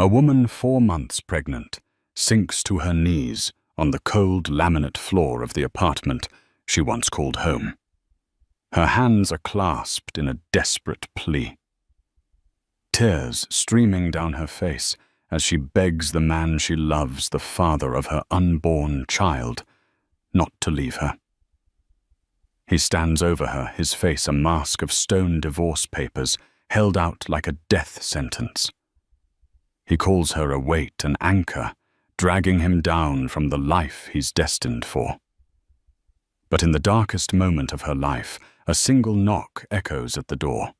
A woman 4 months pregnant sinks to her knees on the cold laminate floor of the apartment she once called home. Her hands are clasped in a desperate plea. Tears streaming down her face as she begs the man she loves, the father of her unborn child, not to leave her. He stands over her, his face a mask of stone divorce papers held out like a death sentence. He calls her a weight, an anchor, dragging him down from the life he's destined for. But in the darkest moment of her life, a single knock echoes at the door.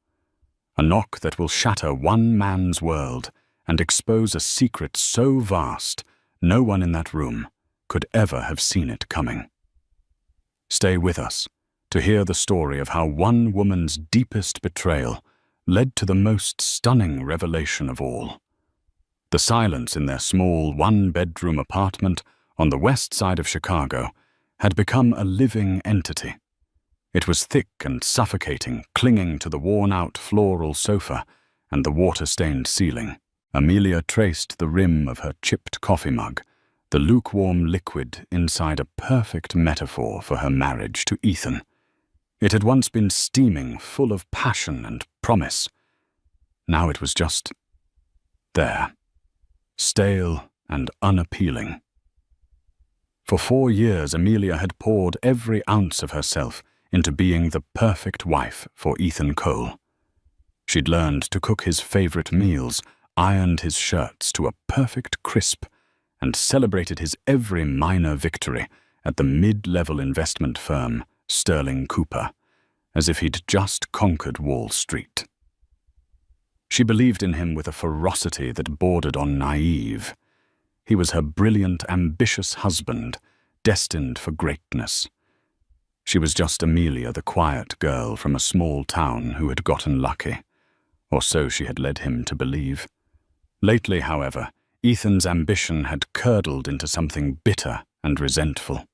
A knock that will shatter one man's world and expose a secret so vast no one in that room could ever have seen it coming. Stay with us to hear the story of how one woman's deepest betrayal led to the most stunning revelation of all. The silence in their small one-bedroom apartment on the west side of Chicago had become a living entity. It was thick and suffocating, clinging to the worn-out floral sofa and the water-stained ceiling. Amelia traced the rim of her chipped coffee mug, the lukewarm liquid inside a perfect metaphor for her marriage to Ethan. It had once been steaming, full of passion and promise. Now it was just there, stale and unappealing. For 4 years, Amelia had poured every ounce of herself into being the perfect wife for Ethan Cole. She'd learned to cook his favorite meals, ironed his shirts to a perfect crisp, and celebrated his every minor victory at the mid-level investment firm Sterling Cooper, as if he'd just conquered Wall Street. She believed in him with a ferocity that bordered on naive. He was her brilliant, ambitious husband, destined for greatness. She was just Amelia, the quiet girl from a small town who had gotten lucky, or so she had led him to believe. Lately, however, Ethan's ambition had curdled into something bitter and resentful.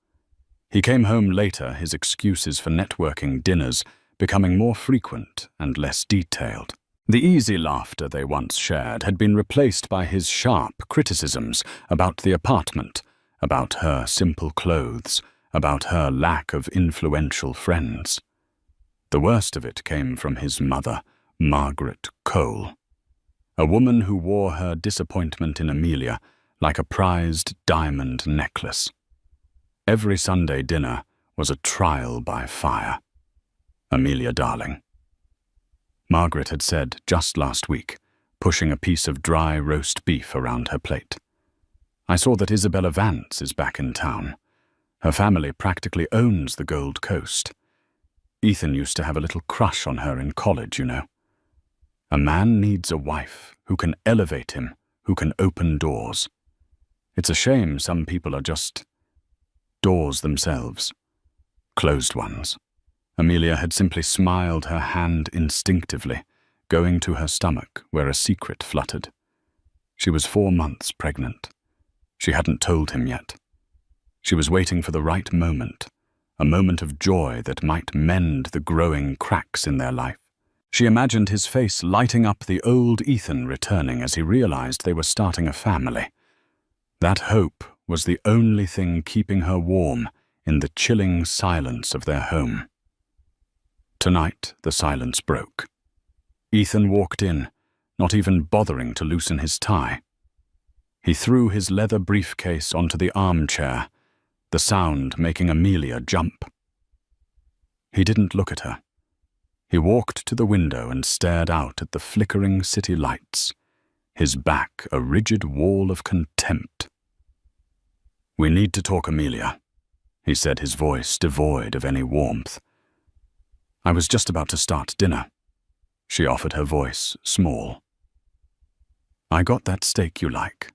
He came home later, his excuses for networking dinners becoming more frequent and less detailed. The easy laughter they once shared had been replaced by his sharp criticisms about the apartment, about her simple clothes, about her lack of influential friends. The worst of it came from his mother, Margaret Cole, a woman who wore her disappointment in Amelia like a prized diamond necklace. Every Sunday dinner was a trial by fire. Amelia, darling, Margaret had said just last week, pushing a piece of dry roast beef around her plate. I saw that Isabella Vance is back in town. Her family practically owns the Gold Coast. Ethan used to have a little crush on her in college, you know. A man needs a wife who can elevate him, who can open doors. It's a shame some people are just doors themselves, closed ones. Amelia had simply smiled her hand instinctively, going to her stomach where a secret fluttered. She was 4 months pregnant. She hadn't told him yet. She was waiting for the right moment, a moment of joy that might mend the growing cracks in their life. She imagined his face lighting up, the old Ethan returning as he realized they were starting a family. That hope was the only thing keeping her warm in the chilling silence of their home. Tonight, the silence broke. Ethan walked in, not even bothering to loosen his tie. He threw his leather briefcase onto the armchair, the sound making Amelia jump. He didn't look at her. He walked to the window and stared out at the flickering city lights, his back a rigid wall of contempt. "We need to talk, Amelia," he said, his voice devoid of any warmth. "I was just about to start dinner," she offered, her voice small. "I got that steak you like.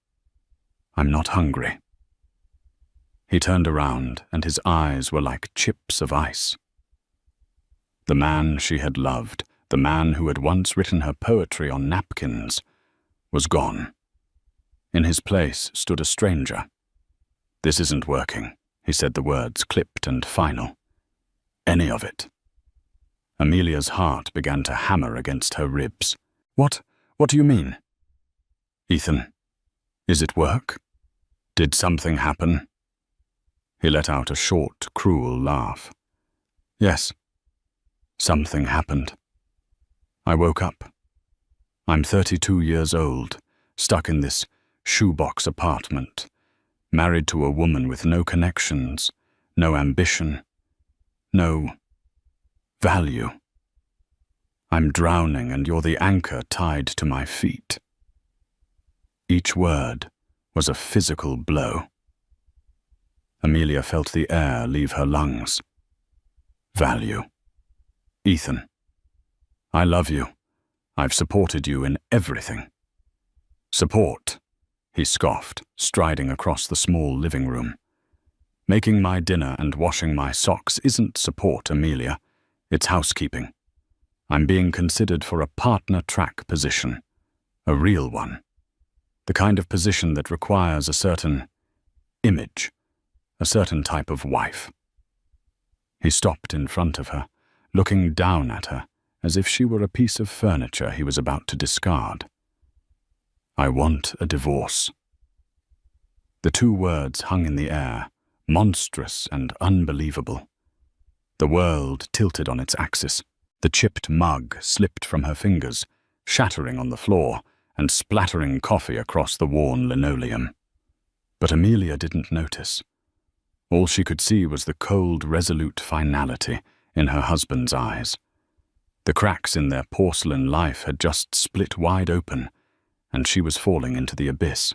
I'm not hungry." He turned around, and his eyes were like chips of ice. The man she had loved, the man who had once written her poetry on napkins, was gone. In his place stood a stranger. "This isn't working," he said, the words clipped and final. "Any of it." Amelia's heart began to hammer against her ribs. What do you mean?" "Ethan, Is it work? Did something happen? He let out a short, cruel laugh. Yes, something happened. I woke up. I'm 32 years old, stuck in this shoebox apartment, married to a woman with no connections, no ambition, no value. I'm drowning and you're the anchor tied to my feet. Each word was a physical blow. Amelia felt the air leave her lungs. Value. Ethan, I love you. I've supported you in everything. Support, he scoffed, striding across the small living room. Making my dinner and washing my socks isn't support, Amelia. It's housekeeping. I'm being considered for a partner track position. A real one. The kind of position that requires a certain image, a certain type of wife. He stopped in front of her, looking down at her, as if she were a piece of furniture he was about to discard. I want a divorce. The two words hung in the air, monstrous and unbelievable. The world tilted on its axis. The chipped mug slipped from her fingers, shattering on the floor and splattering coffee across the worn linoleum. But Amelia didn't notice. All she could see was the cold, resolute finality in her husband's eyes. The cracks in their porcelain life had just split wide open, and she was falling into the abyss.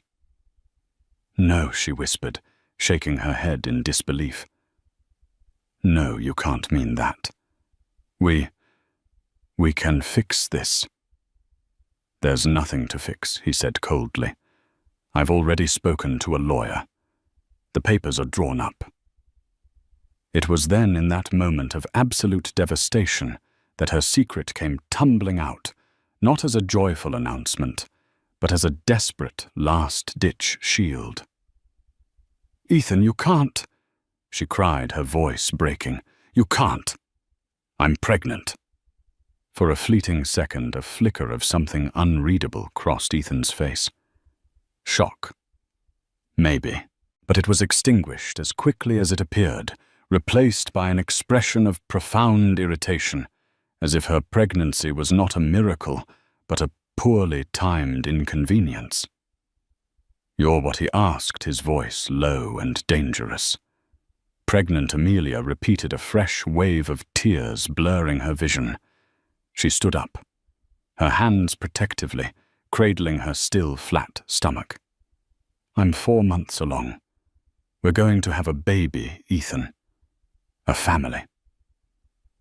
No, she whispered, shaking her head in disbelief. No, you can't mean that. We can fix this. There's nothing to fix, he said coldly. I've already spoken to a lawyer. The papers are drawn up. It was then, in that moment of absolute devastation, that her secret came tumbling out, not as a joyful announcement, but as a desperate, last-ditch shield. Ethan, you can't, she cried, her voice breaking. You can't. I'm pregnant. For a fleeting second, a flicker of something unreadable crossed Ethan's face. Shock. Maybe. But it was extinguished as quickly as it appeared, replaced by an expression of profound irritation, as if her pregnancy was not a miracle, but a poorly timed inconvenience. You're what he asked, his voice low and dangerous. Pregnant Amelia repeated, a fresh wave of tears blurring her vision. She stood up, her hands protectively, cradling her still flat stomach. I'm 4 months along. We're going to have a baby, Ethan. A family.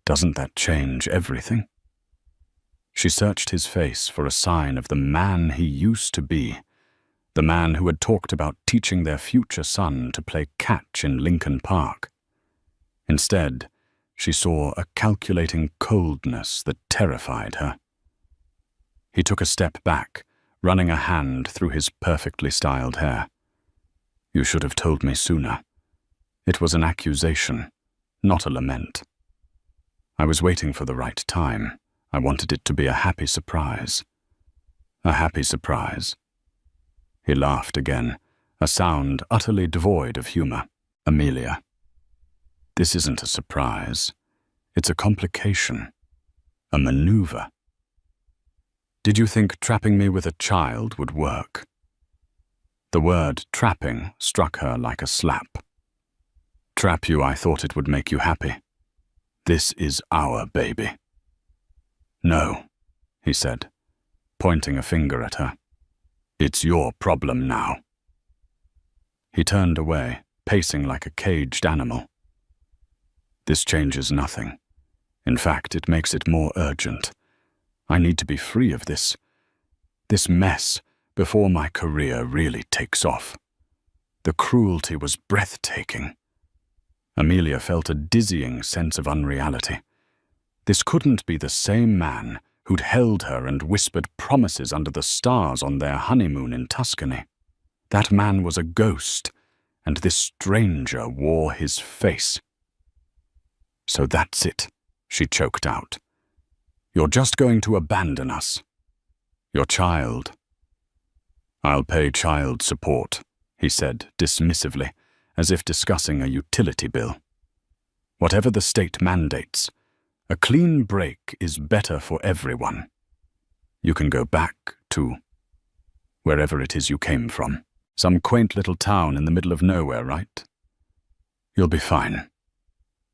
Doesn't that change everything? She searched his face for a sign of the man he used to be, the man who had talked about teaching their future son to play catch in Lincoln Park. Instead, she saw a calculating coldness that terrified her. He took a step back, running a hand through his perfectly styled hair. You should have told me sooner. It was an accusation, not a lament. I was waiting for the right time. I wanted it to be a happy surprise. A happy surprise. He laughed again, a sound utterly devoid of humor. Amelia. This isn't a surprise. It's a complication. A maneuver. Did you think trapping me with a child would work? The word trapping struck her like a slap. Trap you, I thought it would make you happy. This is our baby. No, he said, pointing a finger at her. It's your problem now. He turned away, pacing like a caged animal. This changes nothing. In fact, it makes it more urgent. I need to be free of this mess before my career really takes off. The cruelty was breathtaking. Amelia felt a dizzying sense of unreality. This couldn't be the same man who'd held her and whispered promises under the stars on their honeymoon in Tuscany. That man was a ghost, and this stranger wore his face. So that's it, she choked out. You're just going to abandon us. Your child. I'll pay child support, he said dismissively, as if discussing a utility bill. Whatever the state mandates, a clean break is better for everyone. You can go back to wherever it is you came from. Some quaint little town in the middle of nowhere, right? You'll be fine.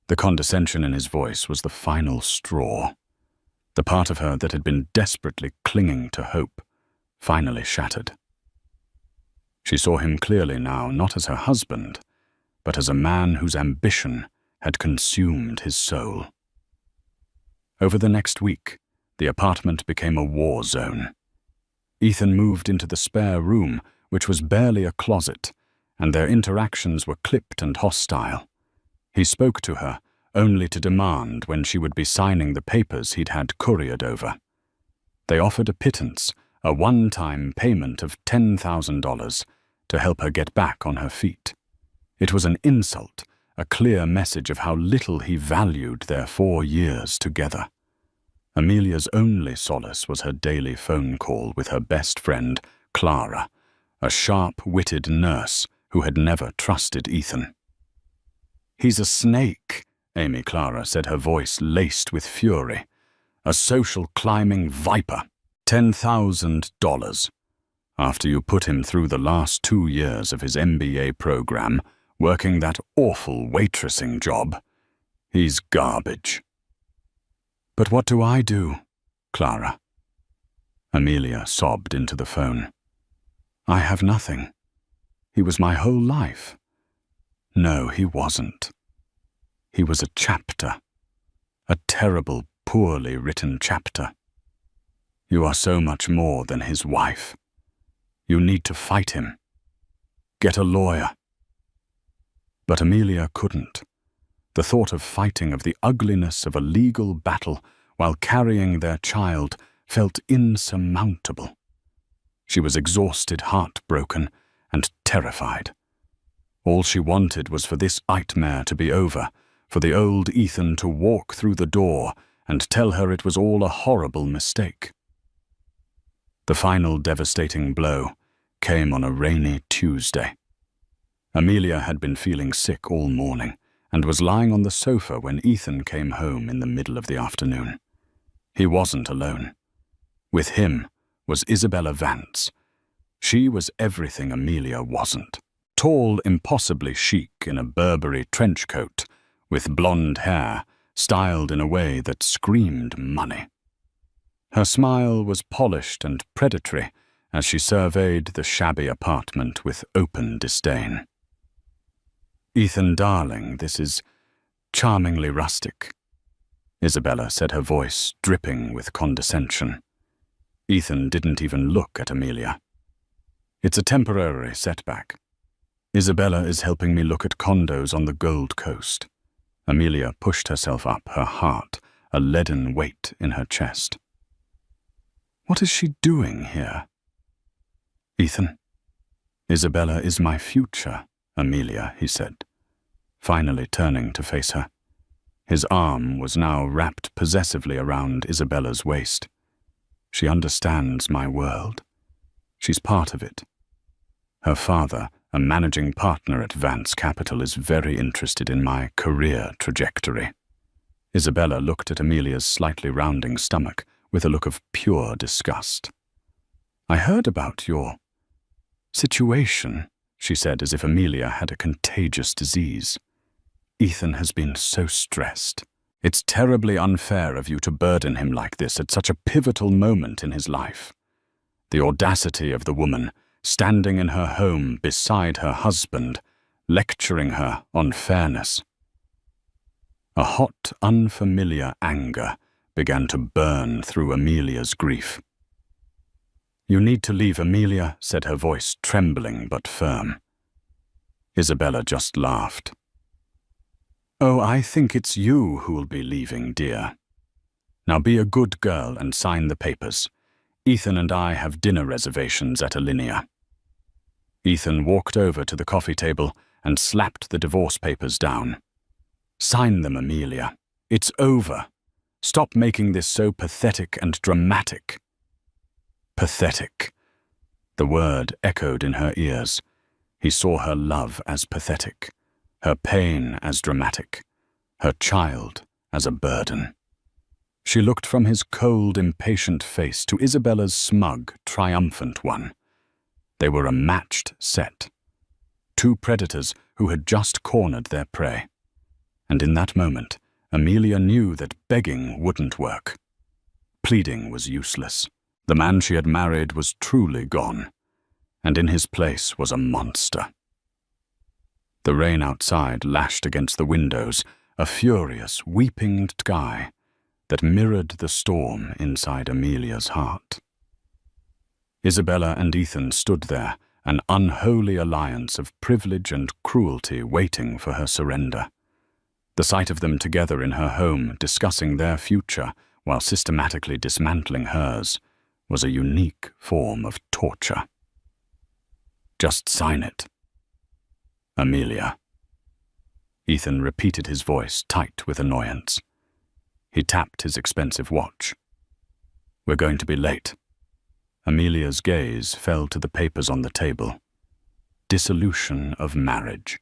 The condescension in his voice was the final straw. The part of her that had been desperately clinging to hope finally shattered. She saw him clearly now, not as her husband, but as a man whose ambition had consumed his soul. Over the next week, the apartment became a war zone. Ethan moved into the spare room, which was barely a closet, and their interactions were clipped and hostile. He spoke to her, only to demand when she would be signing the papers he'd had couriered over. They offered a pittance, a one-time payment of $10,000 to help her get back on her feet. It was an insult, a clear message of how little he valued their 4 years together. Amelia's only solace was her daily phone call with her best friend, Clara, a sharp-witted nurse who had never trusted Ethan. "He's a snake," Amy Clara said, her voice laced with fury. "A social-climbing viper. $10,000. After you put him through the last 2 years of his MBA program, working that awful waitressing job. He's garbage." "But what do I do, Clara?" Amelia sobbed into the phone. "I have nothing. He was my whole life." "No, he wasn't. He was a chapter. A terrible, poorly written chapter. You are so much more than his wife. You need to fight him. Get a lawyer." But Amelia couldn't. The thought of fighting, of the ugliness of a legal battle while carrying their child, felt insurmountable. She was exhausted, heartbroken, and terrified. All she wanted was for this nightmare to be over, for the old Ethan to walk through the door and tell her it was all a horrible mistake. The final devastating blow came on a rainy Tuesday. Amelia had been feeling sick all morning and was lying on the sofa when Ethan came home in the middle of the afternoon. He wasn't alone. With him was Isabella Vance. She was everything Amelia wasn't. Tall, impossibly chic in a Burberry trench coat, with blonde hair, styled in a way that screamed money. Her smile was polished and predatory as she surveyed the shabby apartment with open disdain. "Ethan, darling, this is charmingly rustic," Isabella said, her voice dripping with condescension. Ethan didn't even look at Amelia. "It's a temporary setback. Isabella is helping me look at condos on the Gold Coast." Amelia pushed herself up, her heart a leaden weight in her chest. "What is she doing here?" "Ethan, Isabella is my future, Amelia," he said, finally turning to face her. His arm was now wrapped possessively around Isabella's waist. "She understands my world. She's part of it. Her father, a managing partner at Vance Capital, is very interested in my career trajectory." Isabella looked at Amelia's slightly rounding stomach with a look of pure disgust. "I heard about your situation," she said, as if Amelia had a contagious disease. "Ethan has been so stressed. It's terribly unfair of you to burden him like this at such a pivotal moment in his life." The audacity of the woman, standing in her home beside her husband, lecturing her on fairness. A hot, unfamiliar anger began to burn through Amelia's grief. "You need to leave, Amelia," said her voice trembling but firm. Isabella just laughed. "Oh, I think it's you who'll be leaving, dear. Now be a good girl and sign the papers. Ethan and I have dinner reservations at Alinea." Ethan walked over to the coffee table and slapped the divorce papers down. "Sign them, Amelia. It's over. Stop making this so pathetic and dramatic." Pathetic. The word echoed in her ears. He saw her love as pathetic, her pain as dramatic, her child as a burden. She looked from his cold, impatient face to Isabella's smug, triumphant one. They were a matched set. Two predators who had just cornered their prey. And in that moment, Amelia knew that begging wouldn't work. Pleading was useless. The man she had married was truly gone, and in his place was a monster. The rain outside lashed against the windows, a furious, weeping sky that mirrored the storm inside Amelia's heart. Isabella and Ethan stood there, an unholy alliance of privilege and cruelty waiting for her surrender. The sight of them together in her home, discussing their future while systematically dismantling hers, was a unique form of torture. "Just sign it. Amelia." Ethan repeated his voice, tight with annoyance. He tapped his expensive watch. "We're going to be late." Amelia's gaze fell to the papers on the table. Dissolution of marriage.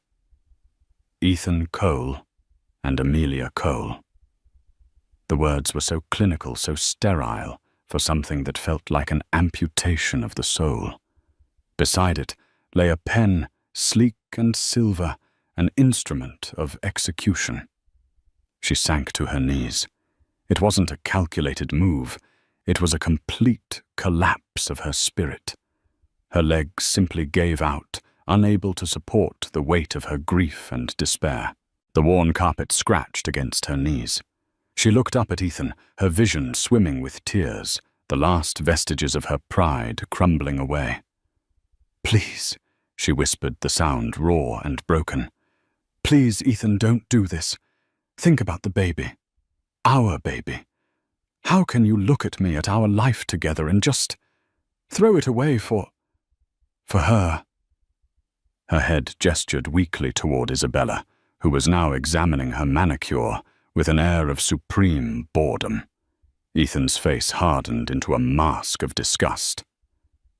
Ethan Cole and Amelia Cole. The words were so clinical, so sterile, for something that felt like an amputation of the soul. Beside it lay a pen, sleek and silver, an instrument of execution. She sank to her knees. It wasn't a calculated move. It was a complete collapse of her spirit. Her legs simply gave out, unable to support the weight of her grief and despair. The worn carpet scratched against her knees. She looked up at Ethan, her vision swimming with tears, the last vestiges of her pride crumbling away. "Please," she whispered, the sound raw and broken. "Please, Ethan, don't do this. Think about the baby. Our baby. How can you look at me, at our life together, and just throw it away for her?" Her head gestured weakly toward Isabella, who was now examining her manicure with an air of supreme boredom. Ethan's face hardened into a mask of disgust.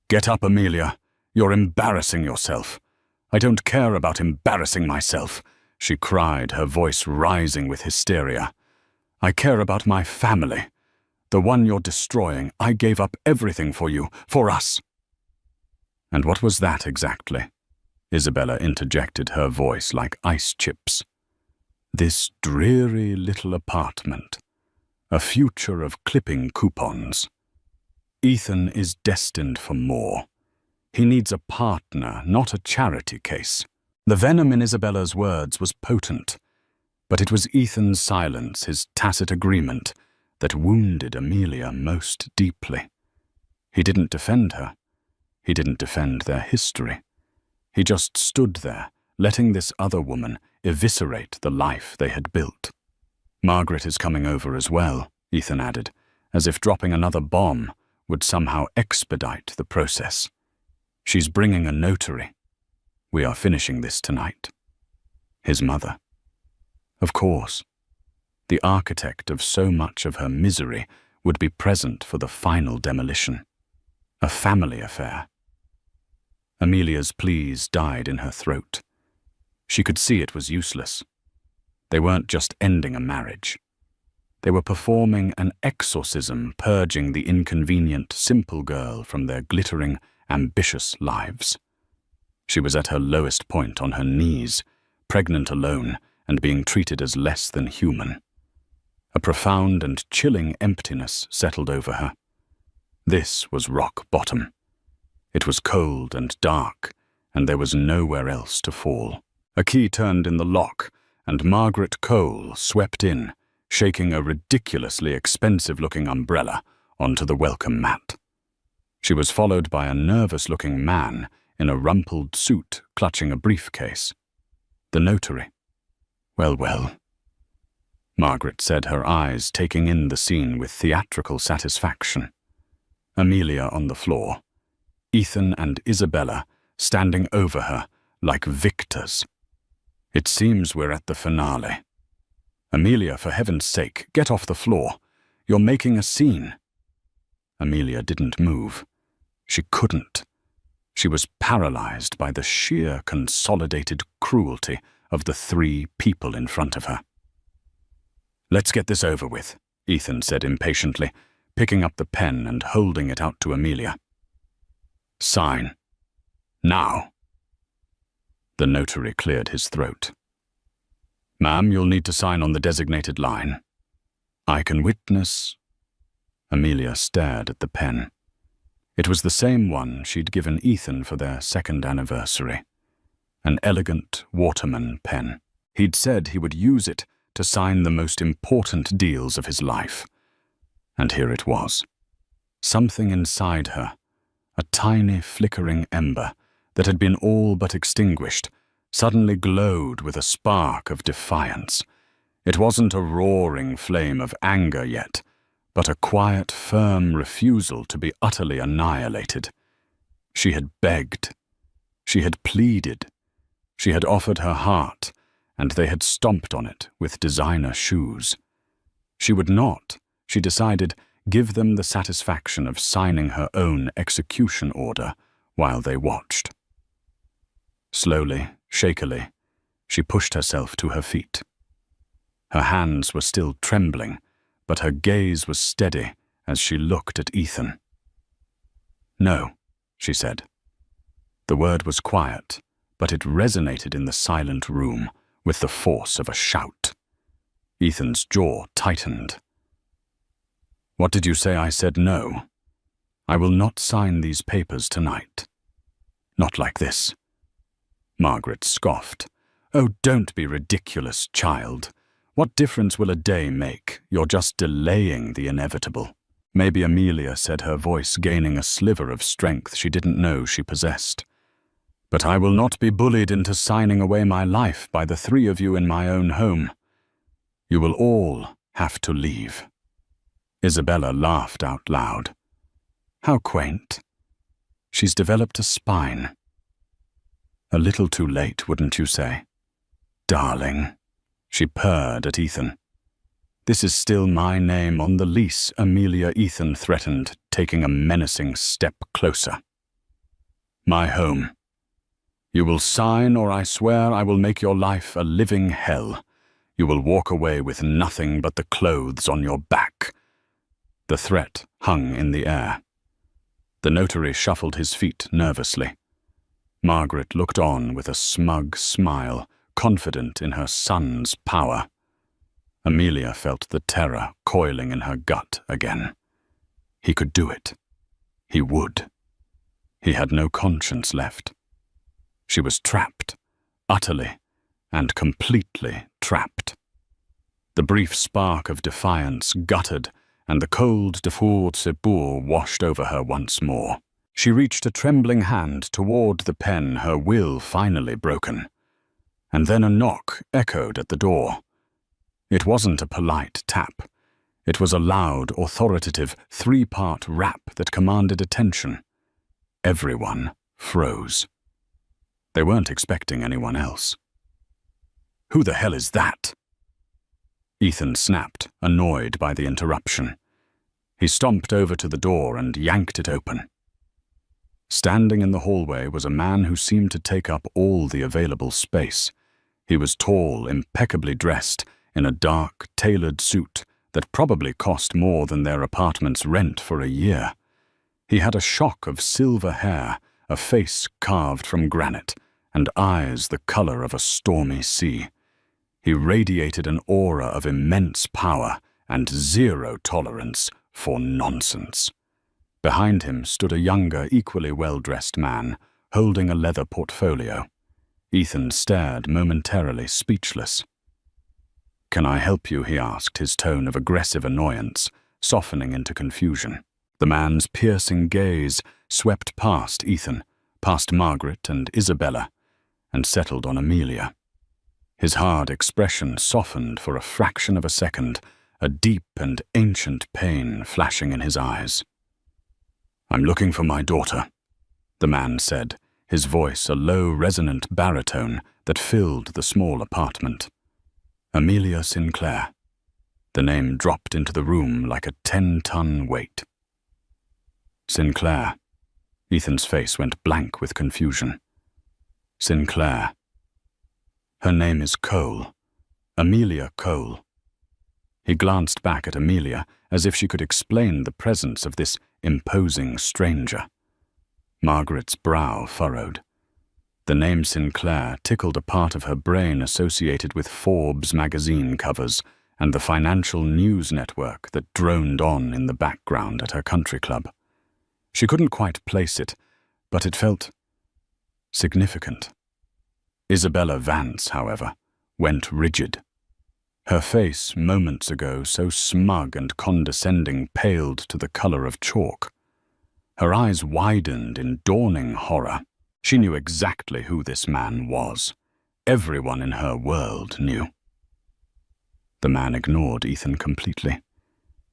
"Get up, Amelia. You're embarrassing yourself." "I don't care about embarrassing myself," she cried, her voice rising with hysteria. "I care about my family. The one you're destroying. I gave up everything for you, for us." "And what was that exactly?" Isabella interjected, her voice like ice chips. "This dreary little apartment. A future of clipping coupons. Ethan is destined for more. He needs a partner, not a charity case." The venom in Isabella's words was potent, but it was Ethan's silence, his tacit agreement, that wounded Amelia most deeply. He didn't defend her. He didn't defend their history. He just stood there, letting this other woman eviscerate the life they had built. "Margaret is coming over as well," Ethan added, as if dropping another bomb would somehow expedite the process. "She's bringing a notary. We are finishing this tonight." His mother. Of course. The architect of so much of her misery would be present for the final demolition. A family affair. Amelia's pleas died in her throat. She could see it was useless. They weren't just ending a marriage. They were performing an exorcism, purging the inconvenient, simple girl from their glittering, ambitious lives. She was at her lowest point, on her knees, pregnant alone and being treated as less than human. A profound and chilling emptiness settled over her. This was rock bottom. It was cold and dark, and there was nowhere else to fall. A key turned in the lock, and Margaret Cole swept in, shaking a ridiculously expensive-looking umbrella onto the welcome mat. She was followed by a nervous-looking man in a rumpled suit clutching a briefcase. The notary. Well, well. Margaret said, her eyes taking in the scene with theatrical satisfaction. Amelia on the floor. Ethan and Isabella standing over her like victors. "It seems we're at the finale. Amelia, for heaven's sake, get off the floor. You're making a scene." Amelia didn't move. She couldn't. She was paralyzed by the sheer consolidated cruelty of the three people in front of her. "Let's get this over with," Ethan said impatiently, picking up the pen and holding it out to Amelia. "Sign. Now." The notary cleared his throat. "Ma'am, you'll need to sign on the designated line. I can witness—" Amelia stared at the pen. It was the same one she'd given Ethan for their second anniversary. An elegant Waterman pen. He'd said he would use it to sign the most important deals of his life. And here it was. Something inside her, a tiny flickering ember that had been all but extinguished, suddenly glowed with a spark of defiance. It wasn't a roaring flame of anger yet, but a quiet, firm refusal to be utterly annihilated. She had begged. She had pleaded. She had offered her heart, and they had stomped on it with designer shoes. She would not, she decided, give them the satisfaction of signing her own execution order while they watched. Slowly, shakily, she pushed herself to her feet. Her hands were still trembling, but her gaze was steady as she looked at Ethan. "No," she said. The word was quiet, but it resonated in the silent room with the force of a shout. Ethan's jaw tightened. "What did you say I said no? I will not sign these papers tonight. Not like this." Margaret scoffed. "Oh, don't be ridiculous, child. What difference will a day make? You're just delaying the inevitable." Maybe Amelia said, her voice gaining a sliver of strength she didn't know she possessed. "But I will not be bullied into signing away my life by the three of you in my own home. You will all have to leave." Isabella laughed out loud. "How quaint. She's developed a spine." "A little too late, wouldn't you say?" "Darling." She purred at Ethan. "This is still my name on the lease," Amelia Ethan threatened, taking a menacing step closer. "My home. You will sign, or I swear I will make your life a living hell. You will walk away with nothing but the clothes on your back." The threat hung in the air. The notary shuffled his feet nervously. Margaret looked on with a smug smile, confident in her son's power. Amelia felt the terror coiling in her gut again. He could do it. He would. He had no conscience left. She was trapped, utterly and completely trapped. The brief spark of defiance guttered, and the cold de foudre washed over her once more. She reached a trembling hand toward the pen, her will finally broken. And then a knock echoed at the door. It wasn't a polite tap. It was a loud, authoritative, three-part rap that commanded attention. Everyone froze. They weren't expecting anyone else. "Who the hell is that?" Ethan snapped, annoyed by the interruption. He stomped over to the door and yanked it open. Standing in the hallway was a man who seemed to take up all the available space. He was tall, impeccably dressed, in a dark, tailored suit that probably cost more than their apartment's rent for a year. He had a shock of silver hair, a face carved from granite, and eyes the color of a stormy sea. He radiated an aura of immense power and zero tolerance for nonsense. Behind him stood a younger, equally well-dressed man, holding a leather portfolio. Ethan stared, momentarily speechless. "Can I help you?" he asked, his tone of aggressive annoyance softening into confusion. The man's piercing gaze swept past Ethan, past Margaret and Isabella, and settled on Amelia. His hard expression softened for a fraction of a second, a deep and ancient pain flashing in his eyes. "I'm looking for my daughter," the man said, his voice a low, resonant baritone that filled the small apartment. Amelia Sinclair. The name dropped into the room like a 10-ton weight. "Sinclair. Ethan's face went blank with confusion. Sinclair. Her name is Cole. Amelia Cole. He glanced back at Amelia as if she could explain the presence of this imposing stranger. Margaret's brow furrowed. The name Sinclair tickled a part of her brain associated with Forbes magazine covers and the financial news network that droned on in the background at her country club. She couldn't quite place it, but it felt significant. Isabella Vance, however, went rigid. Her face, moments ago so smug and condescending, paled to the color of chalk. Her eyes widened in dawning horror. She knew exactly who this man was. Everyone in her world knew. The man ignored Ethan completely.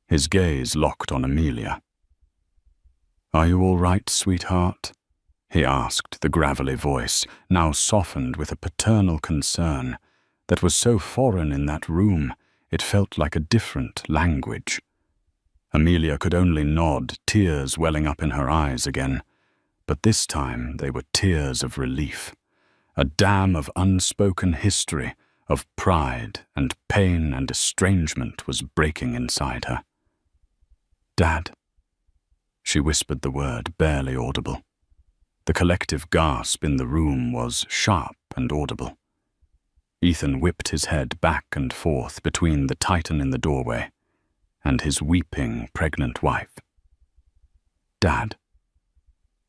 His gaze locked on Amelia. "Are you all right, sweetheart?" he asked, the gravelly voice, now softened with a paternal concern that was so foreign in that room it felt like a different language. Amelia could only nod, tears welling up in her eyes again, but this time they were tears of relief. A dam of unspoken history, of pride and pain and estrangement was breaking inside her. "Dad." She whispered the word, barely audible. The collective gasp in the room was sharp and audible. Ethan whipped his head back and forth between the Titan in the doorway and his weeping, pregnant wife. "Dad,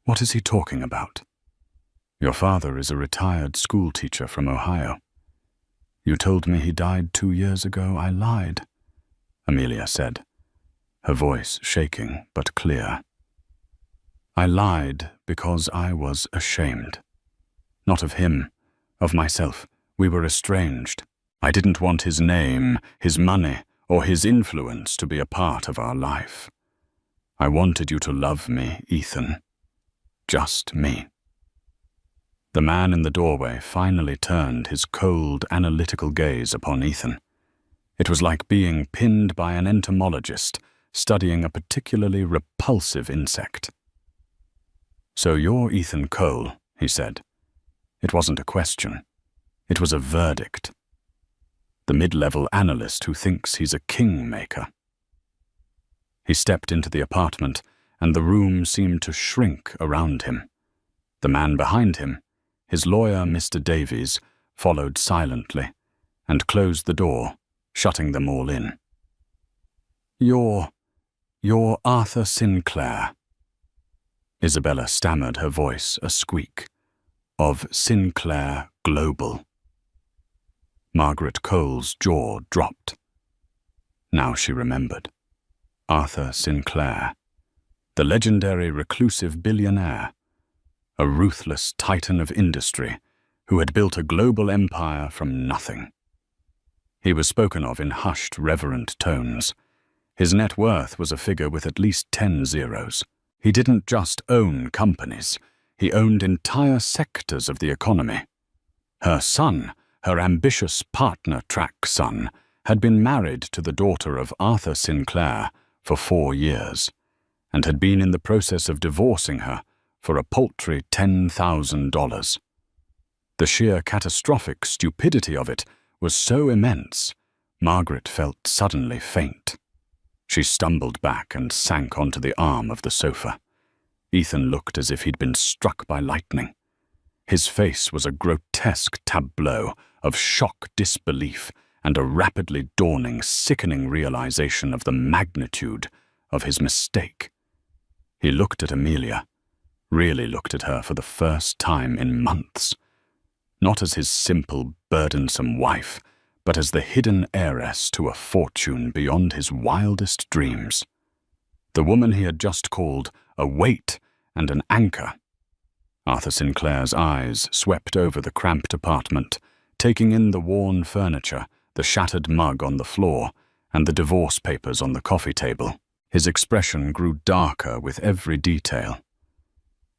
what is he talking about? Your father is a retired school teacher from Ohio. You told me he died 2 years ago. I lied," Amelia said, her voice shaking but clear. "I lied because I was ashamed. Not of him, of myself. We were estranged. I didn't want his name, his money, or his influence to be a part of our life. I wanted you to love me, Ethan. Just me." The man in the doorway finally turned his cold, analytical gaze upon Ethan. It was like being pinned by an entomologist studying a particularly repulsive insect. "So you're Ethan Cole," he said. It wasn't a question. It was a verdict. The mid-level analyst who thinks he's a kingmaker. He stepped into the apartment, and the room seemed to shrink around him. The man behind him, his lawyer, Mr. Davies, followed silently and closed the door, shutting them all in. You're Arthur Sinclair." Isabella stammered, her voice a squeak. "Of Sinclair Global." Margaret Cole's jaw dropped. Now she remembered. Arthur Sinclair, the legendary reclusive billionaire, a ruthless titan of industry who had built a global empire from nothing. He was spoken of in hushed, reverent tones. His net worth was a figure with at least 10 zeros. He didn't just own companies, he owned entire sectors of the economy. Her son, her ambitious partner-track son, had been married to the daughter of Arthur Sinclair for 4 years, and had been in the process of divorcing her for a paltry $10,000. The sheer catastrophic stupidity of it was so immense, Margaret felt suddenly faint. She stumbled back and sank onto the arm of the sofa. Ethan looked as if he'd been struck by lightning. His face was a grotesque tableau of shock disbelief and a rapidly dawning, sickening realization of the magnitude of his mistake. He looked at Amelia, really looked at her for the first time in months. Not as his simple, burdensome wife, but as the hidden heiress to a fortune beyond his wildest dreams. The woman he had just called a weight and an anchor. Arthur Sinclair's eyes swept over the cramped apartment, taking in the worn furniture, the shattered mug on the floor, and the divorce papers on the coffee table. His expression grew darker with every detail.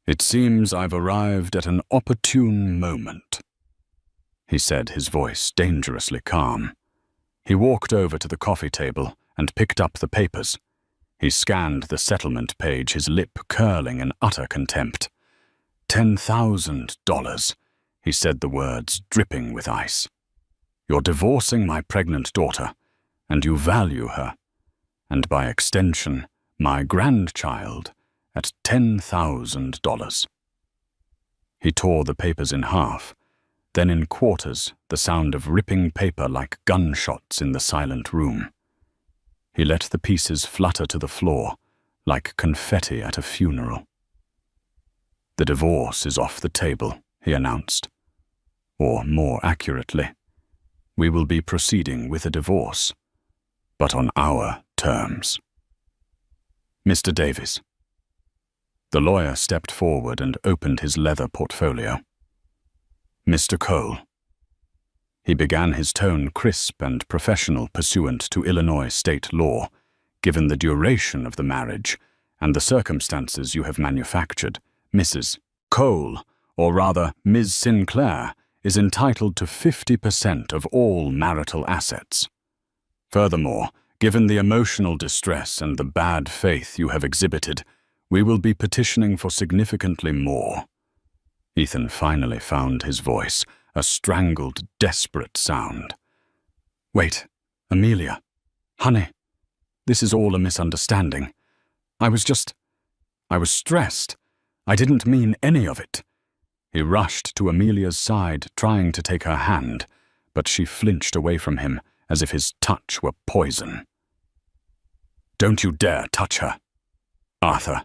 "It seems I've arrived at an opportune moment," he said, his voice dangerously calm. He walked over to the coffee table and picked up the papers. He scanned the settlement page, his lip curling in utter contempt. $10,000, he said, the words dripping with ice. You're divorcing my pregnant daughter, and you value her, and by extension, my grandchild, at $10,000. He tore the papers in half, then in quarters, the sound of ripping paper like gunshots in the silent room. He let the pieces flutter to the floor, like confetti at a funeral. The divorce is off the table, he announced. Or more accurately, we will be proceeding with a divorce, but on our terms. Mr. Davies. The lawyer stepped forward and opened his leather portfolio. Mr. Cole. He began, his tone crisp and professional pursuant to Illinois state law, given the duration of the marriage and the circumstances you have manufactured. Mrs. Cole, or rather Ms. Sinclair, is entitled to 50% of all marital assets. Furthermore, given the emotional distress and the bad faith you have exhibited, we will be petitioning for significantly more. Ethan finally found his voice, a strangled, desperate sound. Wait, Amelia. Honey, this is all a misunderstanding. I was stressed. I didn't mean any of it. He rushed to Amelia's side, trying to take her hand, but she flinched away from him as if his touch were poison. Don't you dare touch her, Arthur.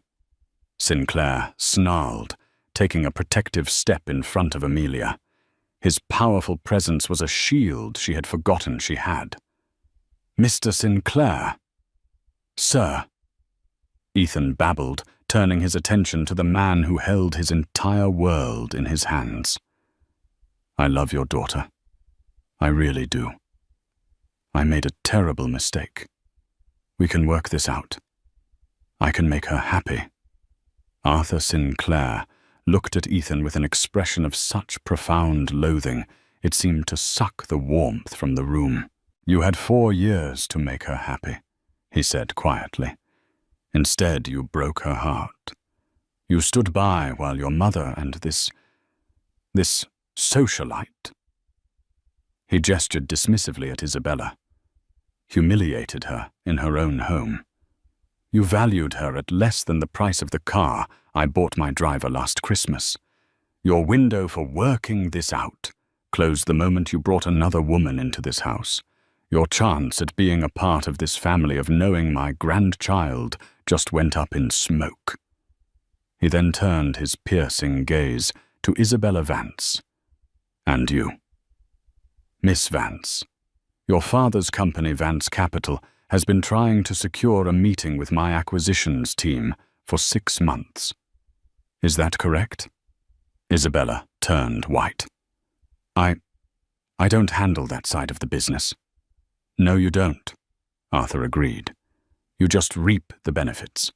Sinclair snarled, taking a protective step in front of Amelia. His powerful presence was a shield she had forgotten she had. Mr. Sinclair. Sir. Ethan babbled, turning his attention to the man who held his entire world in his hands. I love your daughter. I really do. I made a terrible mistake. We can work this out. I can make her happy. Arthur Sinclair looked at Ethan with an expression of such profound loathing, it seemed to suck the warmth from the room. You had 4 years to make her happy, he said quietly. Instead, you broke her heart. You stood by while your mother and this socialite. He gestured dismissively at Isabella. Humiliated her in her own home. You valued her at less than the price of the car I bought my driver last Christmas. Your window for working this out closed the moment you brought another woman into this house. Your chance at being a part of this family, of knowing my grandchild, just went up in smoke. He then turned his piercing gaze to Isabella Vance. And you. Miss Vance, your father's company, Vance Capital, has been trying to secure a meeting with my acquisitions team for 6 months. Is that correct? Isabella turned white. I don't handle that side of the business. No, you don't, Arthur agreed. You just reap the benefits.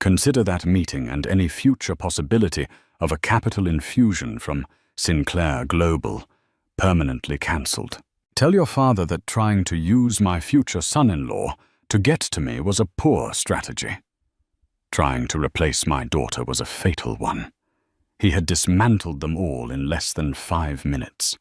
Consider that meeting and any future possibility of a capital infusion from Sinclair Global permanently cancelled. Tell your father that trying to use my future son-in-law to get to me was a poor strategy. Trying to replace my daughter was a fatal one. He had dismantled them all in less than 5 minutes.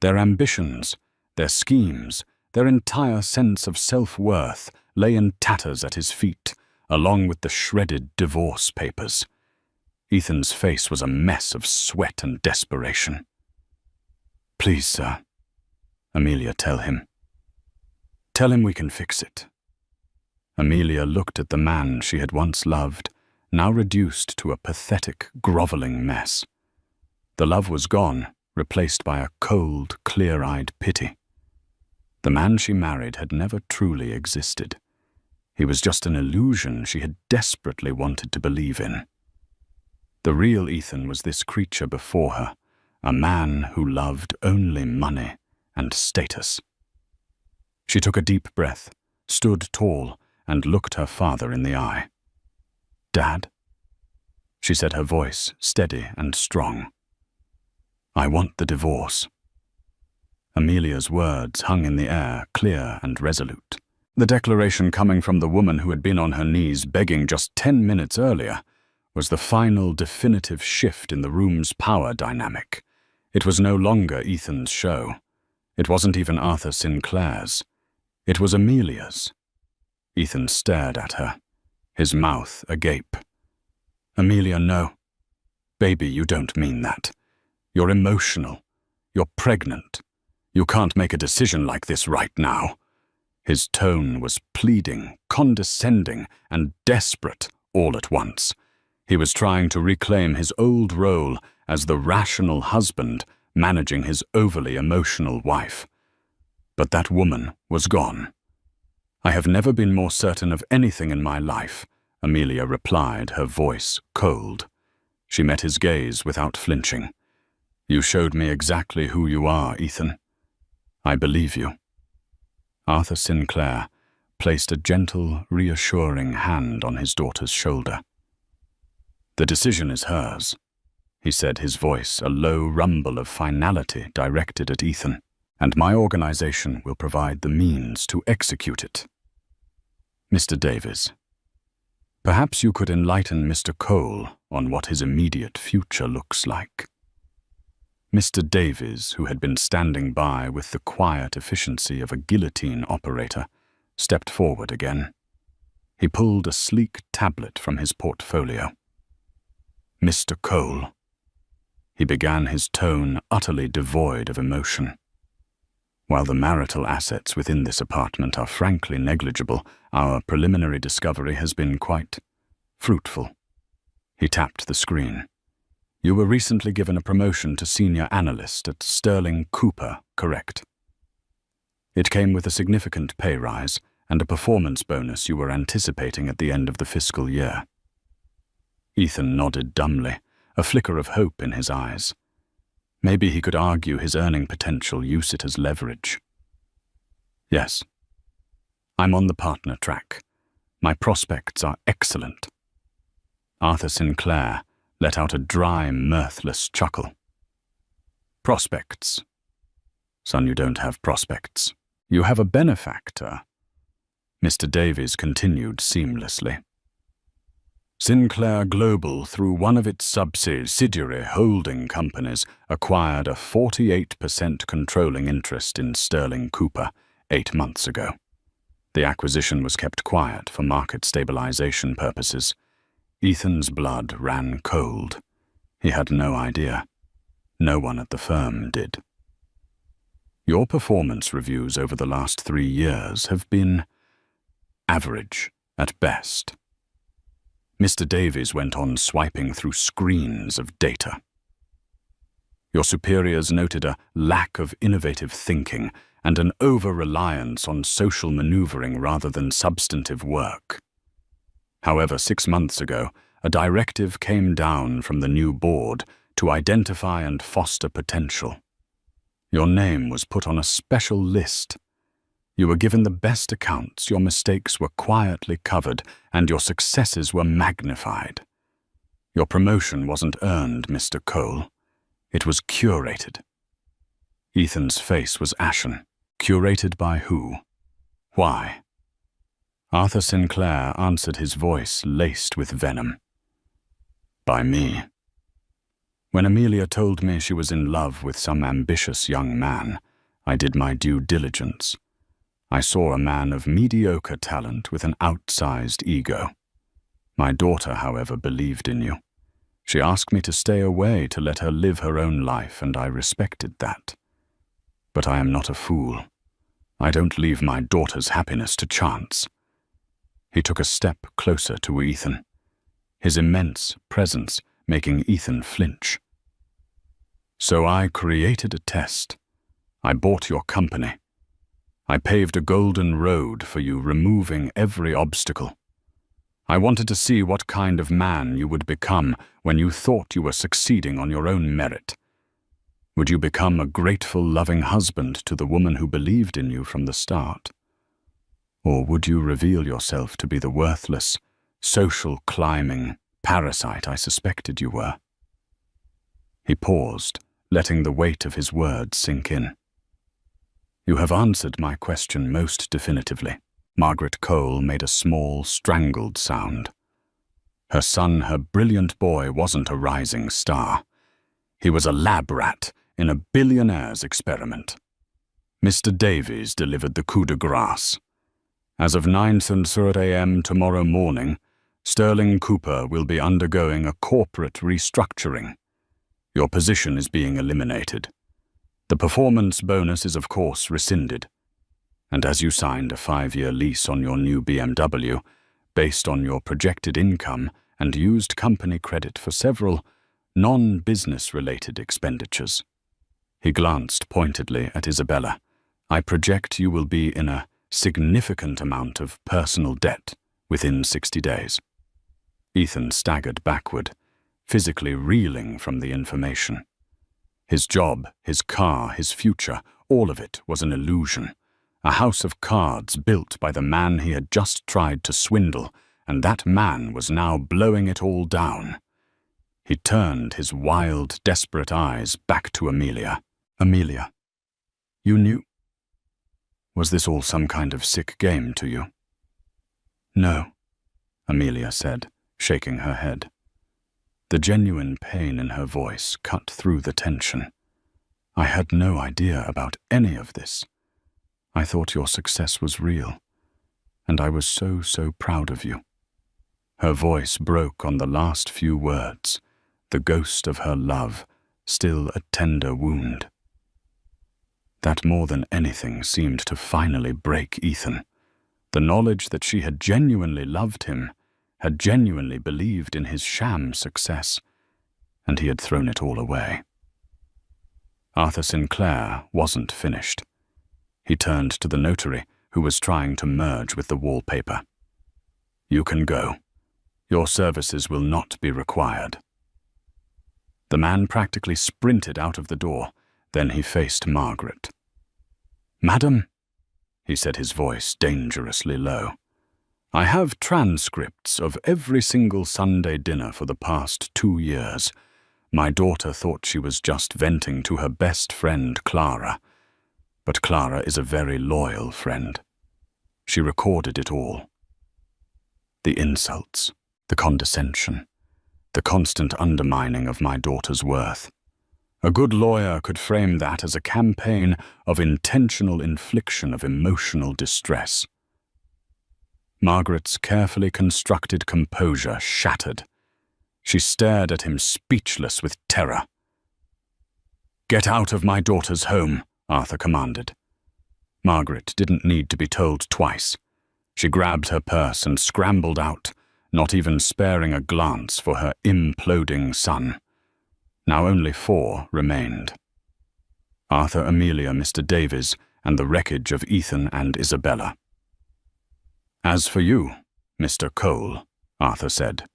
Their ambitions, their schemes, their entire sense of self-worth lay in tatters at his feet, along with the shredded divorce papers. Ethan's face was a mess of sweat and desperation. Please, sir. Amelia, tell him. Tell him we can fix it. Amelia looked at the man she had once loved, now reduced to a pathetic, groveling mess. The love was gone, replaced by a cold, clear-eyed pity. The man she married had never truly existed. He was just an illusion she had desperately wanted to believe in. The real Ethan was this creature before her, a man who loved only money and status. She took a deep breath, stood tall, and looked her father in the eye. Dad? She said, her voice steady and strong. I want the divorce. Amelia's words hung in the air, clear and resolute. The declaration coming from the woman who had been on her knees begging just 10 minutes earlier was the final definitive shift in the room's power dynamic. It was no longer Ethan's show. It wasn't even Arthur Sinclair's. It was Amelia's. Ethan stared at her, his mouth agape. "Amelia, no. Baby, you don't mean that. You're emotional. You're pregnant. You can't make a decision like this right now." His tone was pleading, condescending, and desperate all at once. He was trying to reclaim his old role as the rational husband managing his overly emotional wife. But that woman was gone. "I have never been more certain of anything in my life," Amelia replied, her voice cold. She met his gaze without flinching. "You showed me exactly who you are, Ethan. I believe you." Arthur Sinclair placed a gentle, reassuring hand on his daughter's shoulder. "The decision is hers," he said, his voice a low rumble of finality directed at Ethan, "and my organization will provide the means to execute it. Mr. Davies, perhaps you could enlighten Mr. Cole on what his immediate future looks like." Mr. Davies, who had been standing by with the quiet efficiency of a guillotine operator, stepped forward again. He pulled a sleek tablet from his portfolio. "Mr. Cole," he began, his tone utterly devoid of emotion. "While the marital assets within this apartment are frankly negligible, our preliminary discovery has been quite fruitful." He tapped the screen. "You were recently given a promotion to senior analyst at Sterling Cooper, correct? It came with a significant pay rise and a performance bonus you were anticipating at the end of the fiscal year." Ethan nodded dumbly, a flicker of hope in his eyes. Maybe he could argue his earning potential, use it as leverage. "Yes. I'm on the partner track. My prospects are excellent." Arthur Sinclair let out a dry, mirthless chuckle. "Prospects? Son, you don't have prospects. You have a benefactor," Mr. Davies continued seamlessly. "Sinclair Global, through one of its subsidiary holding companies, acquired a 48% controlling interest in Sterling Cooper 8 months ago. The acquisition was kept quiet for market stabilization purposes. Ethan's blood ran cold. He had no idea. No one at the firm did. "Your performance reviews over the last 3 years have been average at best." Mr. Davies went on swiping through screens of data. "Your superiors noted a lack of innovative thinking and an over-reliance on social maneuvering rather than substantive work. However, 6 months ago, a directive came down from the new board to identify and foster potential. Your name was put on a special list. You were given the best accounts, your mistakes were quietly covered, and your successes were magnified. Your promotion wasn't earned, Mr. Cole. It was curated." Ethan's face was ashen. Curated by who? Why? Arthur Sinclair answered, his voice laced with venom. "By me. When Amelia told me she was in love with some ambitious young man, I did my due diligence. I saw a man of mediocre talent with an outsized ego. My daughter, however, believed in you. She asked me to stay away to let her live her own life, and I respected that. But I am not a fool. I don't leave my daughter's happiness to chance." He took a step closer to Ethan, his immense presence making Ethan flinch. "So I created a test. I bought your company. I paved a golden road for you, removing every obstacle. I wanted to see what kind of man you would become when you thought you were succeeding on your own merit. Would you become a grateful, loving husband to the woman who believed in you from the start? Or would you reveal yourself to be the worthless, social-climbing parasite I suspected you were?" He paused, letting the weight of his words sink in. "You have answered my question most definitively. Margaret Cole made a small, strangled sound. Her son, her brilliant boy, wasn't a rising star. He was a lab rat in a billionaire's experiment. Mr. Davies delivered the coup de grace. As of 9:30 a.m. tomorrow morning, Sterling Cooper will be undergoing a corporate restructuring. Your position is being eliminated. The performance bonus is of course rescinded. And as you signed a 5-year lease on your new BMW, based on your projected income and used company credit for several non-business-related expenditures. He glanced pointedly at Isabella. I project you will be in a significant amount of personal debt within 60 days. Ethan staggered backward, physically reeling from the information. His job, his car, his future, all of it was an illusion. A house of cards built by the man he had just tried to swindle, and that man was now blowing it all down. He turned his wild, desperate eyes back to Amelia. Amelia, you knew? Was this all some kind of sick game to you? No, Amelia said, shaking her head. The genuine pain in her voice cut through the tension. I had no idea about any of this. I thought your success was real, and I was so proud of you. Her voice broke on the last few words, the ghost of her love, still a tender wound. That more than anything seemed to finally break Ethan. The knowledge that she had genuinely loved him, had genuinely believed in his sham success, and he had thrown it all away. Arthur Sinclair wasn't finished. He turned to the notary, who was trying to merge with the wallpaper. You can go. Your services will not be required. The man practically sprinted out of the door. Then he faced Margaret. Madam, he said, his voice dangerously low, I have transcripts of every single Sunday dinner for the past 2 years. My daughter thought she was just venting to her best friend, Clara. But Clara is a very loyal friend. She recorded it all. The insults, the condescension, the constant undermining of my daughter's worth. A good lawyer could frame that as a campaign of intentional infliction of emotional distress. Margaret's carefully constructed composure shattered. She stared at him, speechless with terror. Get out of my daughter's home, Arthur commanded. Margaret didn't need to be told twice. She grabbed her purse and scrambled out, not even sparing a glance for her imploding son. Now only 4 remained. Arthur, Amelia, Mr. Davies, and the wreckage of Ethan and Isabella. As for you, Mr. Cole, Arthur said,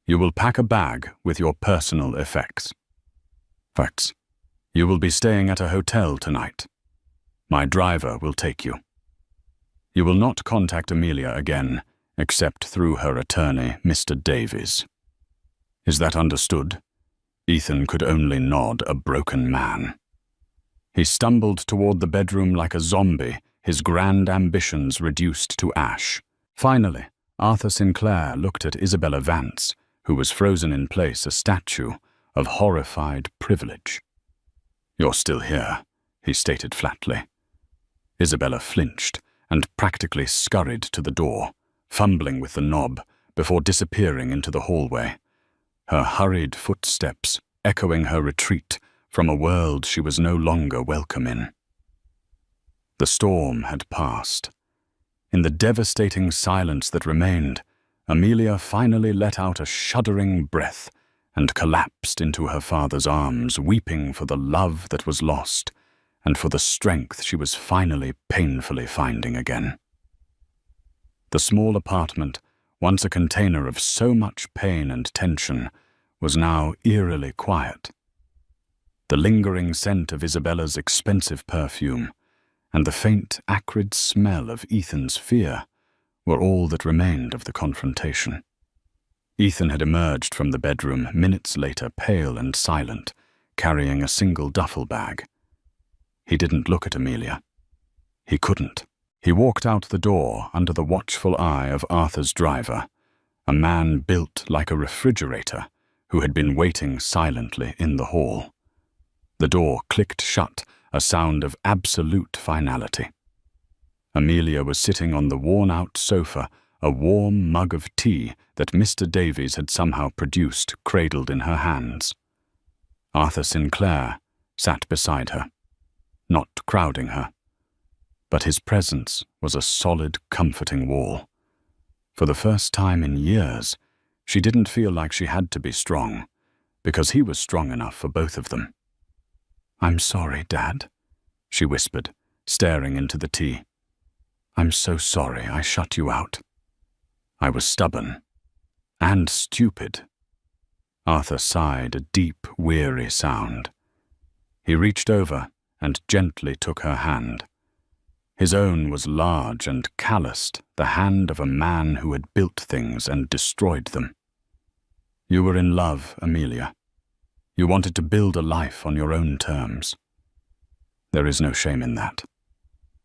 you will pack a bag with your personal effects. Facts. You will be staying at a hotel tonight. My driver will take you. You will not contact Amelia again, except through her attorney, Mr. Davies. Is that understood? Ethan could only nod, a broken man. He stumbled toward the bedroom like a zombie, his grand ambitions reduced to ash. Finally, Arthur Sinclair looked at Isabella Vance, who was frozen in place, a statue of horrified privilege. You're still here, he stated flatly. Isabella flinched and practically scurried to the door, fumbling with the knob before disappearing into the hallway. Her hurried footsteps echoing her retreat from a world she was no longer welcome in. The storm had passed. In the devastating silence that remained, Amelia finally let out a shuddering breath and collapsed into her father's arms, weeping for the love that was lost and for the strength she was finally painfully finding again. The small apartment, once a container of so much pain and tension, was now eerily quiet. The lingering scent of Isabella's expensive perfume and the faint, acrid smell of Ethan's fear were all that remained of the confrontation. Ethan had emerged from the bedroom minutes later, pale and silent, carrying a single duffel bag. He didn't look at Amelia. He couldn't. He walked out the door under the watchful eye of Arthur's driver, a man built like a refrigerator who had been waiting silently in the hall. The door clicked shut, a sound of absolute finality. Amelia was sitting on the worn-out sofa, a warm mug of tea that Mr. Davies had somehow produced cradled in her hands. Arthur Sinclair sat beside her, not crowding her, but his presence was a solid, comforting wall. For the first time in years, she didn't feel like she had to be strong, because he was strong enough for both of them. "I'm sorry, Dad," she whispered, staring into the tea. "I'm so sorry I shut you out. I was stubborn and stupid." Arthur sighed a deep, weary sound. He reached over and gently took her hand. His own was large and calloused, the hand of a man who had built things and destroyed them. "You were in love, Amelia. You wanted to build a life on your own terms. There is no shame in that.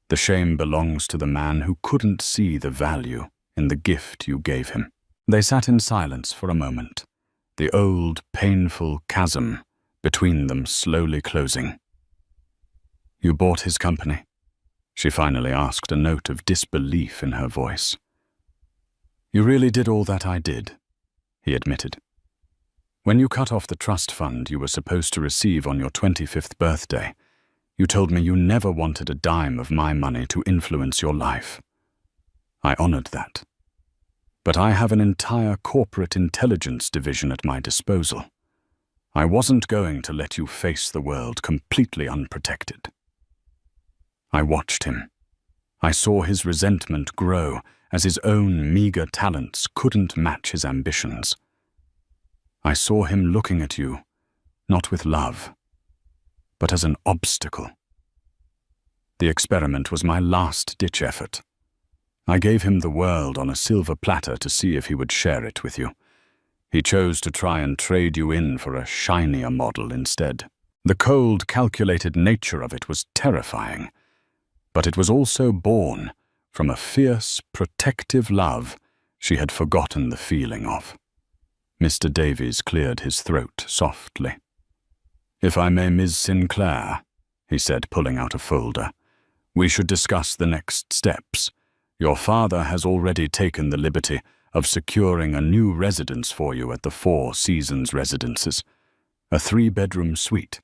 The shame belongs to the man who couldn't see the value in the gift you gave him." They sat in silence for a moment, the old, painful chasm between them slowly closing. "You bought his company?" she finally asked, a note of disbelief in her voice. "You really did all that I did," he admitted. "When you cut off the trust fund you were supposed to receive on your 25th birthday, you told me you never wanted a dime of my money to influence your life. I honored that. But I have an entire corporate intelligence division at my disposal. I wasn't going to let you face the world completely unprotected." I watched him. I saw his resentment grow as his own meager talents couldn't match his ambitions. I saw him looking at you, not with love, but as an obstacle. The experiment was my last-ditch effort. I gave him the world on a silver platter to see if he would share it with you. He chose to try and trade you in for a shinier model instead. The cold, calculated nature of it was terrifying, but it was also born from a fierce, protective love she had forgotten the feeling of. Mr. Davies cleared his throat softly. "If I may, Ms. Sinclair," he said, pulling out a folder, "we should discuss the next steps. Your father has already taken the liberty of securing a new residence for you at the Four Seasons Residences, a 3-bedroom suite.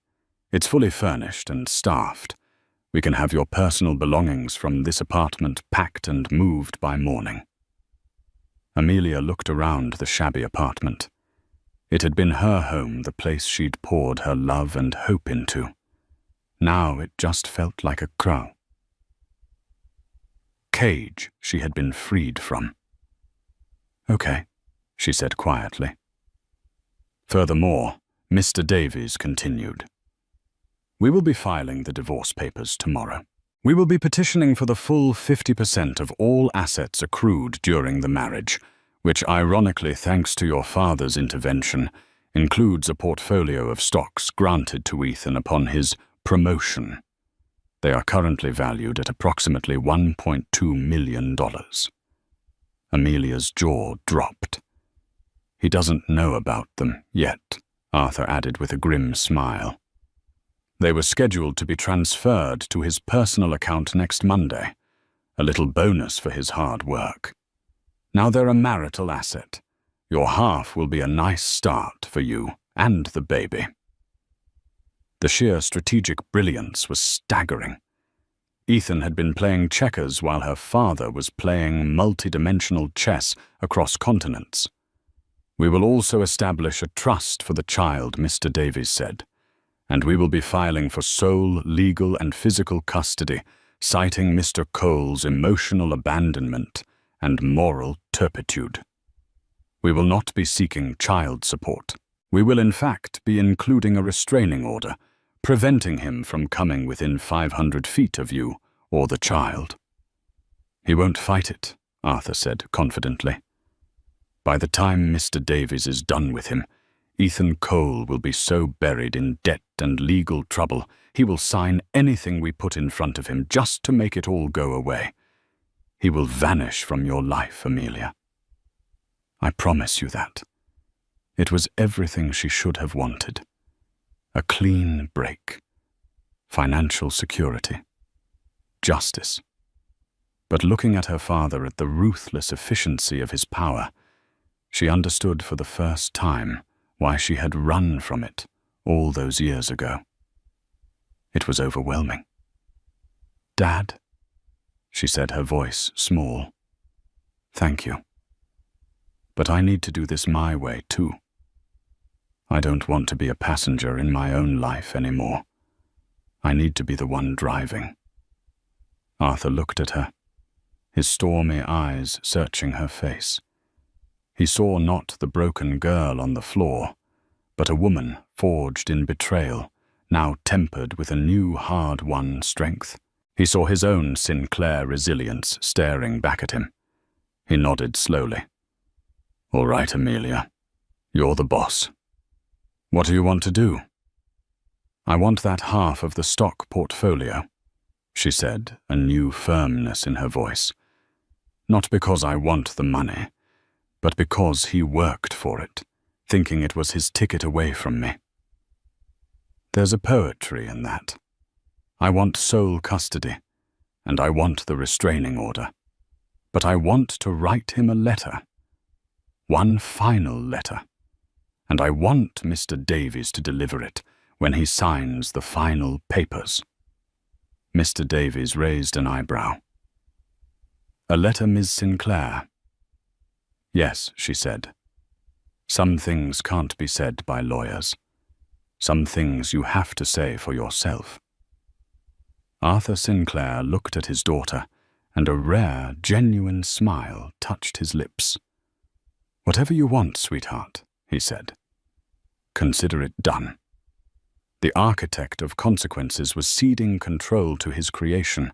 It's fully furnished and staffed. We can have your personal belongings from this apartment packed and moved by morning." Amelia looked around the shabby apartment. It had been her home, the place she'd poured her love and hope into. Now it just felt like a cage she had been freed from. "Okay," she said quietly. Furthermore, Mr. Davies continued. "We will be filing the divorce papers tomorrow. We will be petitioning for the full 50% of all assets accrued during the marriage, which ironically, thanks to your father's intervention, includes a portfolio of stocks granted to Ethan upon his promotion. They are currently valued at approximately $1.2 million. Amelia's jaw dropped. "He doesn't know about them yet," Arthur added with a grim smile. "They were scheduled to be transferred to his personal account next Monday, a little bonus for his hard work. Now they're a marital asset. Your half will be a nice start for you and the baby." The sheer strategic brilliance was staggering. Ethan had been playing checkers while her father was playing multi-dimensional chess across continents. "We will also establish a trust for the child," Mr. Davies said, "and we will be filing for sole legal and physical custody, citing Mr. Cole's emotional abandonment and moral turpitude. We will not be seeking child support. We will in fact be including a restraining order, preventing him from coming within 500 feet of you or the child." "He won't fight it," Arthur said confidently. "By the time Mr. Davies is done with him, Ethan Cole will be so buried in debt and legal trouble, he will sign anything we put in front of him just to make it all go away. He will vanish from your life, Amelia. I promise you that. It was everything she should have wanted. A clean break. Financial security. Justice. But looking at her father at the ruthless efficiency of his power, she understood for the first time why she had run from it all those years ago. It was overwhelming. "Dad," she said, her voice small. "Thank you. But I need to do this my way, too. I don't want to be a passenger in my own life anymore. I need to be the one driving." Arthur looked at her, his stormy eyes searching her face. He saw not the broken girl on the floor, but a woman forged in betrayal, now tempered with a new hard-won strength. He saw his own Sinclair resilience staring back at him. He nodded slowly. "All right, Amelia. You're the boss. What do you want to do?" "I want that half of the stock portfolio," she said, a new firmness in her voice. "Not because I want the money, but because he worked for it, thinking it was his ticket away from me. There's a poetry in that. I want sole custody, and I want the restraining order. But I want to write him a letter. One final letter. And I want Mr. Davies to deliver it when he signs the final papers." Mr. Davies raised an eyebrow. "A letter, Ms. Sinclair?" "Yes," she said. "Some things can't be said by lawyers. Some things you have to say for yourself." Arthur Sinclair looked at his daughter, and a rare, genuine smile touched his lips. "Whatever you want, sweetheart," he said. "Consider it done." The architect of consequences was ceding control to his creation,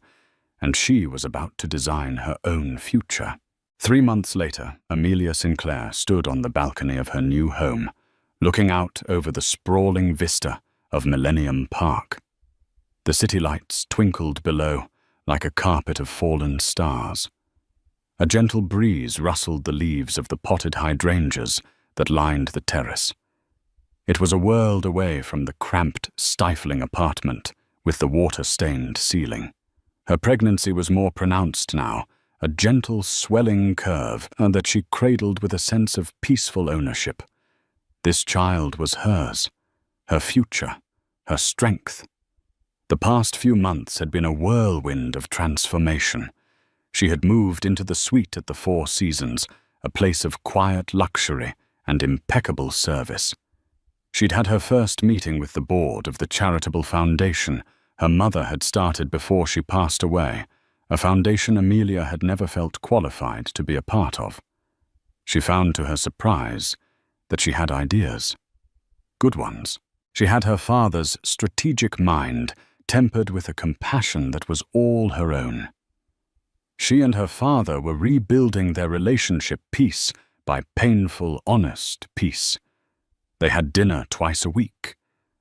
and she was about to design her own future. 3 months later, Amelia Sinclair stood on the balcony of her new home, looking out over the sprawling vista of Millennium Park. The city lights twinkled below like a carpet of fallen stars. A gentle breeze rustled the leaves of the potted hydrangeas that lined the terrace. It was a world away from the cramped, stifling apartment with the water-stained ceiling. Her pregnancy was more pronounced now, a gentle, swelling curve that she cradled with a sense of peaceful ownership. This child was hers, her future, her strength. The past few months had been a whirlwind of transformation. She had moved into the suite at the Four Seasons, a place of quiet luxury and impeccable service. She'd had her first meeting with the board of the charitable foundation her mother had started before she passed away, a foundation Amelia had never felt qualified to be a part of. She found to her surprise that she had ideas. Good ones. She had her father's strategic mind, tempered with a compassion that was all her own. She and her father were rebuilding their relationship piece by painful, honest piece. They had dinner twice a week.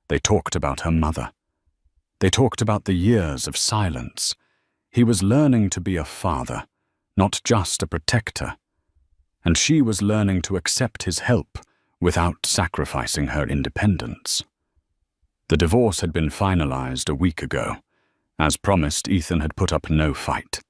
They talked about her mother. They talked about the years of silence. He was learning to be a father, not just a protector. And she was learning to accept his help without sacrificing her independence. The divorce had been finalized a week ago. As promised, Ethan had put up no fight.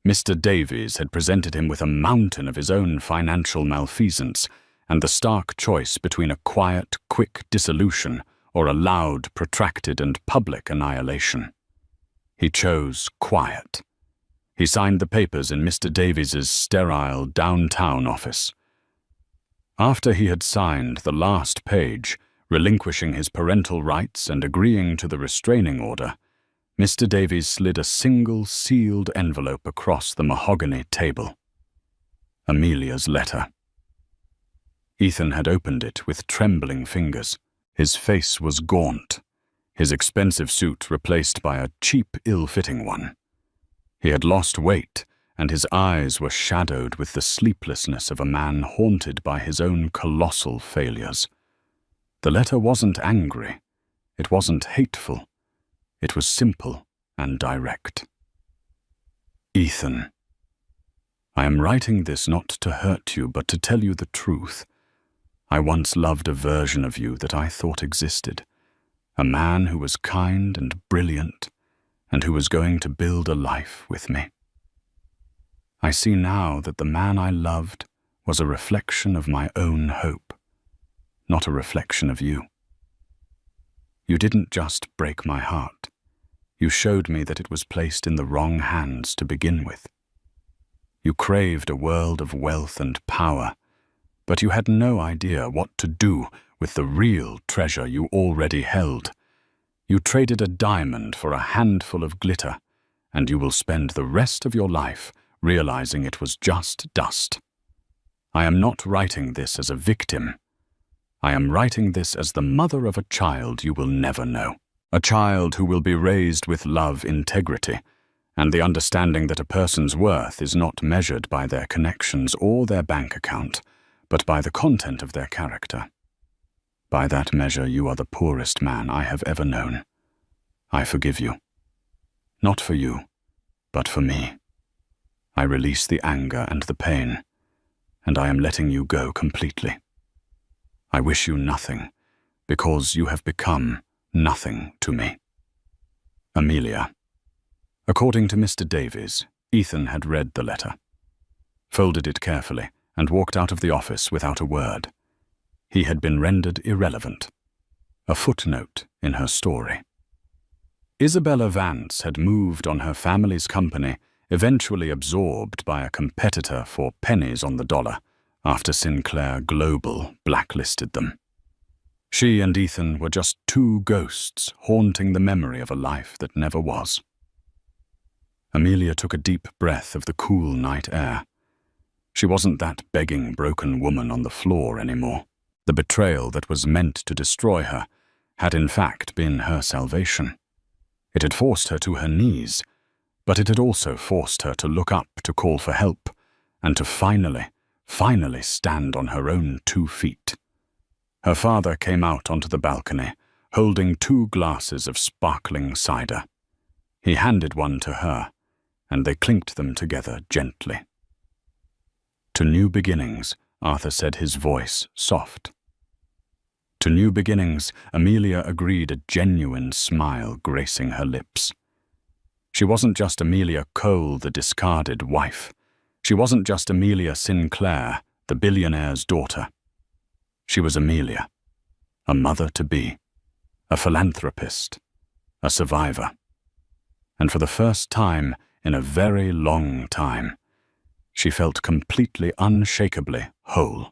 Mr. Davies had presented him with a mountain of his own financial malfeasance and the stark choice between a quiet, quick dissolution or a loud, protracted and public annihilation. He chose quiet. He signed the papers in Mr. Davies's sterile downtown office. After he had signed the last page, relinquishing his parental rights and agreeing to the restraining order, Mr. Davies slid a single sealed envelope across the mahogany table. Amelia's letter. Ethan had opened it with trembling fingers. His face was gaunt, his expensive suit replaced by a cheap, ill-fitting one. He had lost weight, and his eyes were shadowed with the sleeplessness of a man haunted by his own colossal failures. The letter wasn't angry. It wasn't hateful. It was simple and direct. Ethan, I am writing this not to hurt you, but to tell you the truth. I once loved a version of you that I thought existed, a man who was kind and brilliant, and who was going to build a life with me. I see now that the man I loved was a reflection of my own hope, not a reflection of you. You didn't just break my heart. You showed me that it was placed in the wrong hands to begin with. You craved a world of wealth and power, but you had no idea what to do with the real treasure you already held. You traded a diamond for a handful of glitter, and you will spend the rest of your life realizing it was just dust. I am not writing this as a victim. I am writing this as the mother of a child you will never know. A child who will be raised with love, integrity, and the understanding that a person's worth is not measured by their connections or their bank account, but by the content of their character. By that measure, you are the poorest man I have ever known. I forgive you. Not for you, but for me. I release the anger and the pain, and I am letting you go completely. I wish you nothing, because you have become nothing to me. Amelia. According to Mr. Davies, Ethan had read the letter, folded it carefully, and walked out of the office without a word. He had been rendered irrelevant, a footnote in her story. Isabella Vance had moved on her family's company, eventually absorbed by a competitor for pennies on the dollar after Sinclair Global blacklisted them. She and Ethan were just two ghosts haunting the memory of a life that never was. Amelia took a deep breath of the cool night air. She wasn't that begging, broken woman on the floor anymore. The betrayal that was meant to destroy her had in fact been her salvation. It had forced her to her knees, but it had also forced her to look up, to call for help, and to finally stand on her own 2 feet. Her father came out onto the balcony, holding 2 glasses of sparkling cider. He handed one to her, and they clinked them together gently. To new beginnings, Arthur said, his voice soft. To new beginnings, Amelia agreed, a genuine smile gracing her lips. She wasn't just Amelia Cole, the discarded wife. She wasn't just Amelia Sinclair, the billionaire's daughter. She was Amelia, a mother-to-be, a philanthropist, a survivor. And for the first time in a very long time, she felt completely, unshakably whole.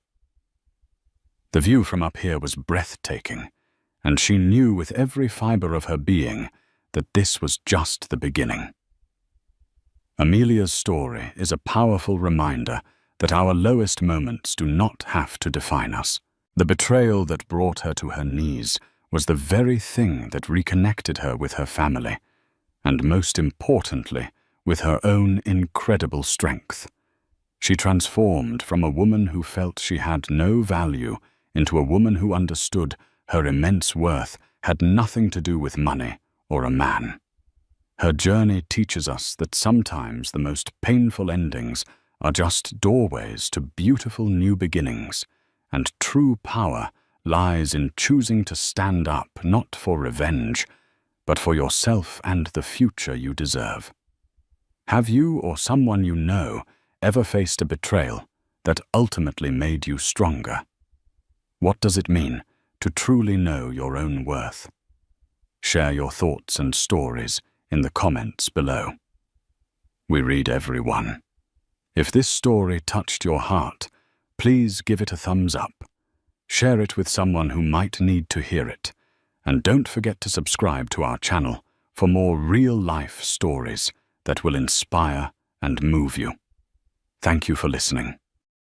The view from up here was breathtaking, and she knew with every fiber of her being that this was just the beginning. Amelia's story is a powerful reminder that our lowest moments do not have to define us. The betrayal that brought her to her knees was the very thing that reconnected her with her family, and most importantly, with her own incredible strength. She transformed from a woman who felt she had no value into a woman who understood her immense worth had nothing to do with money or a man. Her journey teaches us that sometimes the most painful endings are just doorways to beautiful new beginnings, and true power lies in choosing to stand up not for revenge, but for yourself and the future you deserve. Have you or someone you know ever faced a betrayal that ultimately made you stronger? What does it mean to truly know your own worth? Share your thoughts and stories in the comments below. We read every one. If this story touched your heart, please give it a thumbs up. Share it with someone who might need to hear it. And don't forget to subscribe to our channel for more real-life stories that will inspire and move you. Thank you for listening.